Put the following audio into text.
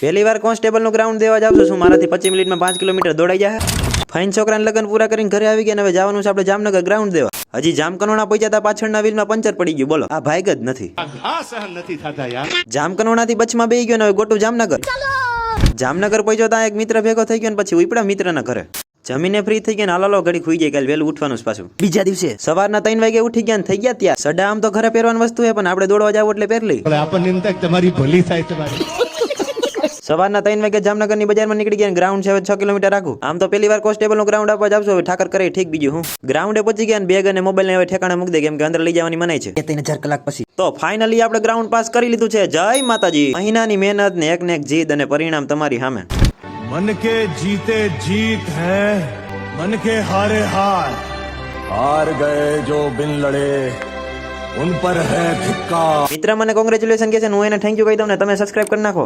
પહેલી વાર કોન્સ્ટેબલ નું ગ્રાઉન્ડ દેવા જાવ છું. મારાથી 25 મિનિટમાં 5 કિલોમીટર દોડાઈ જાય. ફાઇન છોકરાને લગન પૂરા કરીને ઘરે આવી ગયા. હવે જવાનું છે આપણે જામનગર ગ્રાઉન્ડ દેવા. હજી જામકનોડા પહોંચ્યા હતા, પાછળના વ્હીલમાં પંચર પડી ગયું. બોલો, આ ભાઈક જ નથી. સહન નથી થતા યાર. જામકનોડાથી બચમાં બેહી ગયો ને હવે ગોટું જામનગર. જામનગર પહોંચ્યો ત્યાં એક મિત્ર ભેગો થઈ ગયો ને પછી ઉપડા મિત્રના ઘરે જમીને ફ્રી થઈ ગયા. હાલો ઘડી ખુઈ જાય, કાલે વહેલું ઉઠવાનું છે પાછું. બીજા દિવસે સવારના 3 વાગે ઉઠી ગયા ને થઈ ગયા ત્યાં. સડા આમ તો ઘરે પહેરવાની વસ્તુ છે પણ આપણે દોડવા જાવ એટલે પહેર લઈ. આપણને તમારી ભલી થાય તમારી. સવારના 3 વાગે જામનગરની બજારમાં નીકળી ગયા. ગ્રાઉન્ડ છે 6 કિલોમીટર રાખું. આમ તો પહેલી વાર કોન્સ્ટેબલ નું ગ્રાઉન્ડ આપવા જાવશો. હવે ઠાકર કરે ઠીક, બીજું હું. ગ્રાઉન્ડે પહોંચી ગયા બેગ અને મોબાઈલ ને હવે ઠેકાણે મૂકી દે, કેમ કે અંદર લઈ જવાની મનાઈ છે. 3000 કલાક પછી તો ફાઇનલી આપણે ગ્રાઉન્ડ પાસ કરી લીધું છે. જય માતાજી. મહિનાની મહેનત ને એક જીત અને પરિણામ તમારી સામે. मन के जीते जीत है, मन के हारे हार. हार गए जो बिन लड़े उन पर है धिक्कार. મિત્ર મને કોંગ્રેચ્યુલેશન કે છે, હું એને થેન્ક યુ કહી દઉં ને તમે સબસ્ક્રાઇબ કરી નાખો.